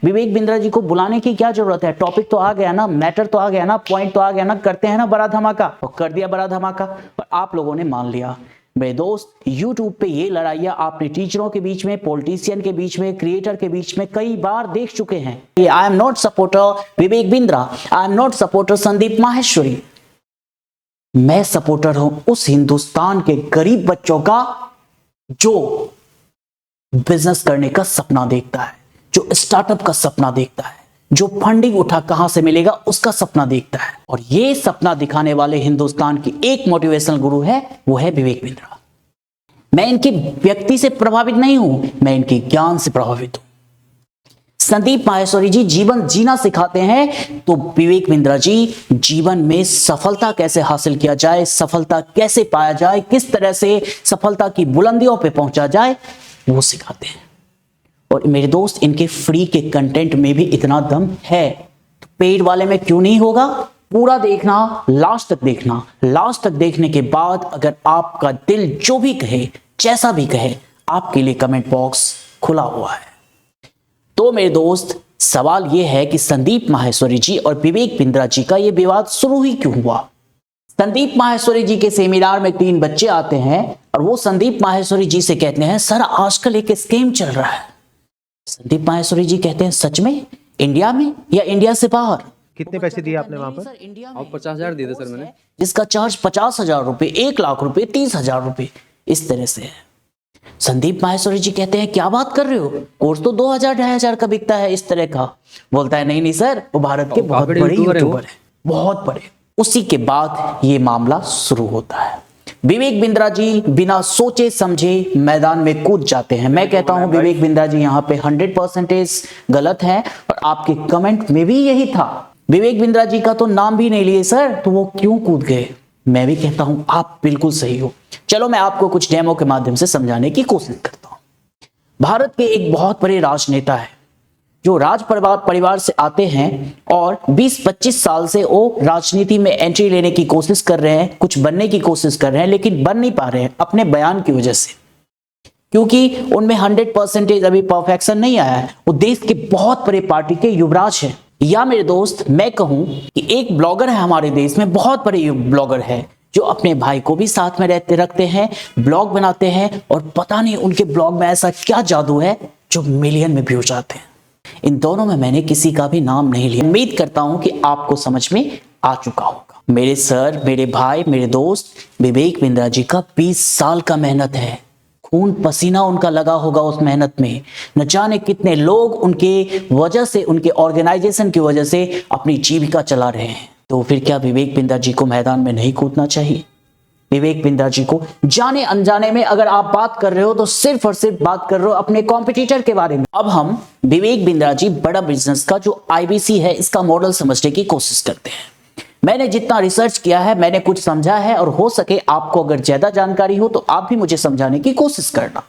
विवेक बिंद्रा जी को बुलाने की क्या जरूरत है? टॉपिक तो आ गया ना, मैटर तो आ गया ना, पॉइंट तो आ गया ना, करते हैं ना बड़ा धमाका। और कर दिया बड़ा धमाका और आप लोगों ने मान लिया। मेरे दोस्त, YouTube पे ये लड़ाइयां आपने टीचरों के बीच में, पॉलिटिशियन के बीच में, क्रिएटर के बीच में कई बार देख चुके हैं। I am not supporter Vivek Bindra, I am not supporter Sandeep Maheshwari. मैं सपोर्टर हूं उस हिंदुस्तान के गरीब बच्चों का जो बिजनेस करने का सपना देखता है, जो स्टार्टअप का सपना देखता है, जो फंडिंग उठा कहां से मिलेगा उसका सपना देखता है। और ये सपना दिखाने वाले हिंदुस्तान की एक मोटिवेशनल गुरु है, वो है विवेक बिंद्रा। मैं इनके व्यक्ति से प्रभावित नहीं हूं, मैं इनके ज्ञान से प्रभावित हूं। संदीप माहेश्वरी जी जीवन जीना सिखाते हैं, तो विवेक बिंद्रा जी जीवन में सफलता कैसे हासिल किया जाए, सफलता कैसे पाया जाए, किस तरह से सफलता की बुलंदियों पे पहुंचा जाए, वो सिखाते हैं। और मेरे दोस्त, इनके फ्री के कंटेंट में भी इतना दम है, तो पेड वाले में क्यों नहीं होगा? पूरा देखना, लास्ट तक देखना। लास्ट तक देखने के बाद अगर आपका दिल जो भी कहे, जैसा भी कहे, आपके लिए कमेंट बॉक्स खुला हुआ है। तो मेरे दोस्त, सवाल यह है कि संदीप माहेश्वरी जी और विवेक बिंद्रा जी का यह विवाद शुरू ही क्यों हुआ? संदीप माहेश्वरी जी के सेमिनार में 3 बच्चे आते हैं और वो संदीप माहेश्वरी जी से कहते हैं, सर आजकल एक स्कीम चल रहा है। संदीप माहेश्वरी जी कहते हैं, सच में? इंडिया में या इंडिया से बाहर? कितने पैसे दिए आपने वहां पर? सर इंडिया में। 50,000 दिए थे सर मैंने। जिसका चार्ज 50,000 रुपए, 1 लाख रुपए, 30,000 रुपए, इस तरह से है। संदीप माहेश्वरी जी कहते हैं, क्या बात कर रहे हो, कोर्स तो 2,000 2,500 का बिकता है इस तरह का। बोलता है, नहीं नहीं सर, वो भारत के बहुत बड़े यूट्यूबर है, बहुत बड़े। उसी के बाद ये मामला शुरू होता है। विवेक बिंद्रा जी बिना सोचे समझे मैदान में कूद जाते हैं। मैं कहता हूं विवेक बिंद्रा जी यहां पे 100% गलत है और आपके कमेंट में भी यही था। विवेक बिंद्रा जी का तो नाम भी नहीं लिए सर, तो वो क्यों कूद गए? मैं भी कहता हूं आप बिल्कुल सही हो। चलो मैं आपको कुछ डेमो के माध्यम से समझाने की कोशिश करता हूं। भारत के एक बहुत बड़े राजनेता है जो राज परिवार से आते हैं और 20-25 साल से वो राजनीति में एंट्री लेने की कोशिश कर रहे हैं, कुछ बनने की कोशिश कर रहे हैं, लेकिन बन नहीं पा रहे हैं अपने बयान की वजह से, क्योंकि उनमें 100% अभी परफेक्शन नहीं आया है। वो देश के बहुत बड़े पार्टी के युवराज हैं। या मेरे दोस्त, मैं कहूं कि एक ब्लॉगर है हमारे देश में, बहुत बड़े ब्लॉगर है, जो अपने भाई को भी साथ में रखते हैं, ब्लॉग बनाते हैं, और पता नहीं उनके ब्लॉग में ऐसा क्या जादू है जो मिलियन में व्यूज आते हैं। इन दोनों में मैंने किसी का भी नाम नहीं लिया। उम्मीद करता हूं कि आपको समझ में आ चुका होगा। मेरे सर, मेरे भाई, मेरे दोस्त, विवेक बिंद्रा जी का 20 साल का मेहनत है, खून पसीना उनका लगा होगा उस मेहनत में। न जाने कितने लोग उनके वजह से, उनके ऑर्गेनाइजेशन की वजह से अपनी जीविका चला रहे हैं। तो फिर क्या विवेक बिंद्रा जी को मैदान में नहीं कूदना चाहिए? विवेक बिंद्रा जी को जाने अनजाने में अगर आप बात कर रहे हो तो सिर्फ और सिर्फ बात कर रहे हो अपने कॉम्पिटिटर के बारे में। अब हम विवेक बिंद्रा जी बड़ा बिजनेस का जो IBC है, इसका मॉडल समझने की कोशिश करते हैं। मैंने जितना रिसर्च किया है, मैंने कुछ समझा है, और हो सके आपको अगर ज्यादा जानकारी हो तो आप भी मुझे समझाने की कोशिश करना।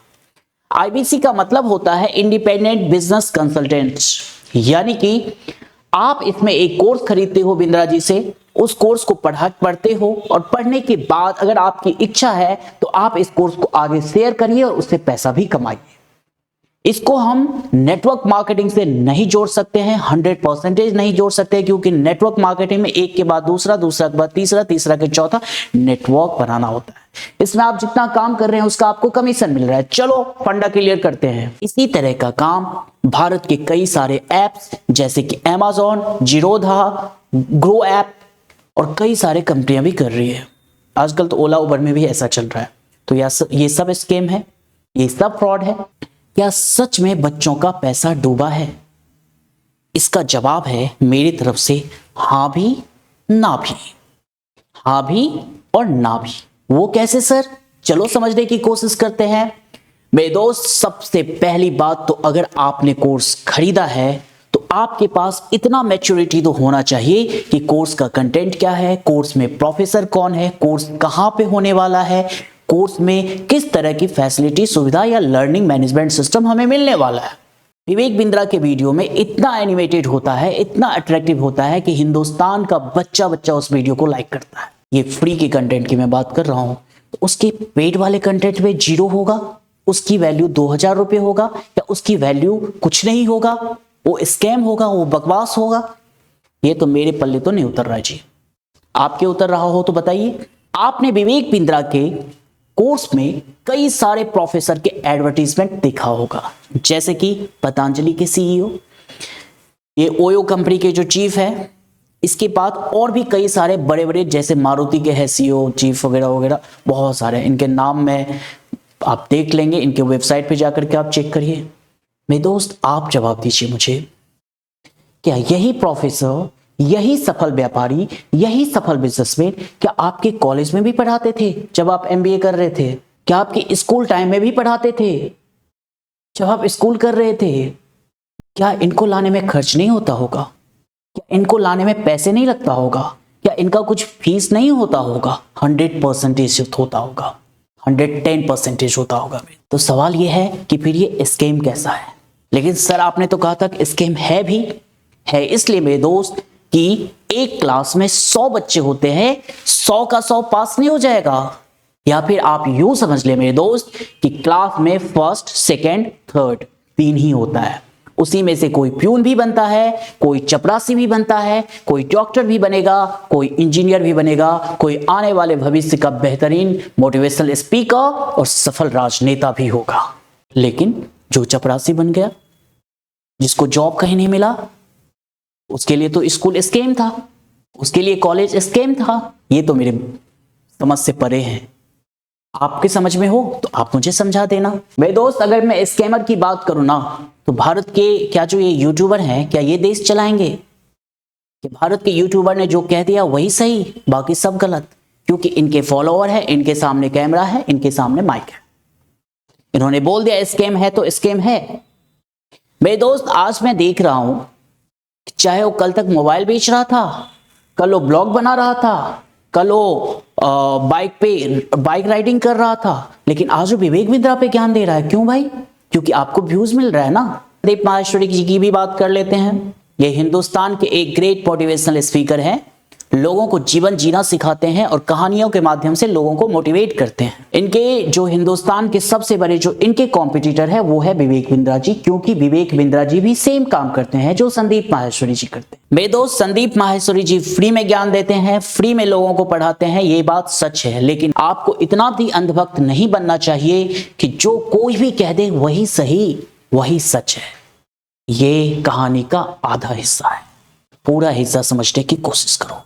IBC का मतलब होता है इंडिपेंडेंट बिजनेस कंसल्टेंट्स, यानी कि आप इसमें एक कोर्स खरीदते हो बिंद्रा जी से, उस कोर्स को पढ़ते हो, और पढ़ने के बाद अगर आपकी इच्छा है तो आप इस कोर्स को आगे शेयर करिए और उससे पैसा भी कमाइए। इसको हम नेटवर्क मार्केटिंग से नहीं जोड़ सकते हैं, 100% नहीं जोड़ सकते, क्योंकि नेटवर्क मार्केटिंग में एक के बाद दूसरा, दूसरा के बाद तीसरा, तीसरा के चौथा नेटवर्क बनाना होता है। इसमें आप जितना काम कर रहे हैं उसका आपको कमीशन मिल रहा है। चलो फंडा क्लियर करते हैं। इसी तरह का काम भारत के कई सारे ऐप्स जैसे कि Amazon, जीरोधा, ग्रो ऐप और कई सारे कंपनियां भी कर रही है। आजकल तो ओला उबर में भी ऐसा चल रहा है। तो ये सब स्कैम है, ये सब फ्रॉड है। क्या सच में बच्चों का पैसा डूबा है? इसका जवाब है मेरी तरफ से हाँ भी, ना भी। हाँ भी और ना भी। वो कैसे सर? चलो समझने की कोशिश करते हैं। मेरे दोस्त, सबसे पहली बात तो अगर आपने कोर्स खरीदा है तो आपके पास इतना मैच्योरिटी तो होना चाहिए कि कोर्स का कंटेंट क्या है, कोर्स में प्रोफेसर कौन है, कोर्स कहां पे होने वाला है, कोर्स में किस तरह की फैसिलिटी, सुविधा या लर्निंग मैनेजमेंट सिस्टम हमें मिलने वाला है। विवेक बिंद्रा के वीडियो में इतना एनिमेटेड होता है, इतना अट्रैक्टिव होता है कि हिंदुस्तान का बच्चा उस वीडियो को लाइक करता है। ये फ्री के कंटेंट की मैं बात कर रहा हूं, तो उसके पेड वाले कंटेंट में 0 होगा, उसकी वैल्यू 2,000 रुपए होगा, या उसकी वैल्यू कुछ नहीं होगा? वो स्कैम होगा, वो बकवास होगा। ये तो मेरे पल्ले तो नहीं उतर रहा जी। आपके उतर रहा हो तो बताइए। आपने विवेक बिंद्रा के कोर्स में कई सारे प्रोफेसर के एडवर्टीजमेंट देखा होगा, जैसे कि पतंजलि के सीईओ, ये ओयो कंपनी के जो चीफ है, इसके बाद और भी कई सारे बड़े बड़े, जैसे मारुति के है सीईओ चीफ वगैरह वगैरह, बहुत सारे इनके नाम में आप देख लेंगे, इनके वेबसाइट पे जाकर के आप चेक करिए। मेरे दोस्त आप जवाब दीजिए मुझे, क्या यही प्रोफेसर, यही सफल व्यापारी, यही सफल बिजनेसमैन क्या आपके कॉलेज में भी पढ़ाते थे जब आप एमबीए कर रहे थे? क्या आपके स्कूल टाइम में भी पढ़ाते थे जब आप स्कूल कर रहे थे? क्या इनको लाने में खर्च नहीं होता होगा? क्या इनको लाने में पैसे नहीं लगता होगा? क्या इनका कुछ फीस नहीं होता होगा? 100% होता होगा, 110% होता होगा। तो सवाल यह है कि फिर ये स्कैम कैसा है? लेकिन सर आपने तो कहा था कि स्कैम है भी है, इसलिए मेरे दोस्त कि एक क्लास में 100 बच्चे होते हैं, 100 का 100 पास नहीं हो जाएगा। या फिर आप यूं समझ ले मेरे दोस्त कि क्लास में फर्स्ट, सेकंड, थर्ड 3 ही होता है। उसी में से कोई प्यून भी बनता है, कोई चपरासी भी बनता है, कोई डॉक्टर भी बनेगा, कोई इंजीनियर भी बनेगा, कोई आने वाले भविष्य का बेहतरीन मोटिवेशनल स्पीकर और सफल राजनेता भी होगा। लेकिन जो चपरासी बन गया, जिसको जॉब कहीं नहीं मिला, उसके लिए तो स्कूल स्कैम था, उसके लिए कॉलेज स्कैम था। ये तो मेरे समझ से परे हैं। आपके समझ में हो तो आप मुझे समझा देना। मेरे दोस्त अगर मैं स्कैमर की बात करूं ना, तो भारत के क्या जो ये यूट्यूबर हैं, क्या ये देश चलाएंगे? कि भारत के यूट्यूबर ने जो कह दिया वही सही, बाकी सब गलत? क्योंकि इनके फॉलोअर है, इनके सामने कैमरा है, इनके सामने माइक है, इन्होंने बोल दिया स्कैम है तो स्कैम है। मेरे दोस्त आज मैं देख रहा हूं, चाहे वो कल तक मोबाइल बेच रहा था, कल वो ब्लॉग बना रहा था, कल वो बाइक राइडिंग कर रहा था, लेकिन आज वो विवेक बिंद्रा पे ज्ञान दे रहा है। क्यों भाई? क्योंकि आपको व्यूज मिल रहा है ना। संदीप माहेश्वरी जी की भी बात कर लेते हैं। ये हिंदुस्तान के एक ग्रेट मोटिवेशनल स्पीकर हैं, लोगों को जीवन जीना सिखाते हैं और कहानियों के माध्यम से लोगों को मोटिवेट करते हैं। इनके जो हिंदुस्तान के सबसे बड़े जो इनके कॉम्पिटिटर है वो है विवेक बिंद्रा जी, क्योंकि विवेक बिंद्रा जी भी सेम काम करते हैं जो संदीप माहेश्वरी जी करते हैं। मेरे दोस्त संदीप माहेश्वरी जी फ्री में ज्ञान देते हैं, फ्री में लोगों को पढ़ाते हैं, ये बात सच है। लेकिन आपको इतना भी अंधभक्त नहीं बनना चाहिए कि जो कोई भी कह दे वही सही, वही सच है। ये कहानी का आधा हिस्सा है, पूरा हिस्सा समझने की कोशिश करो।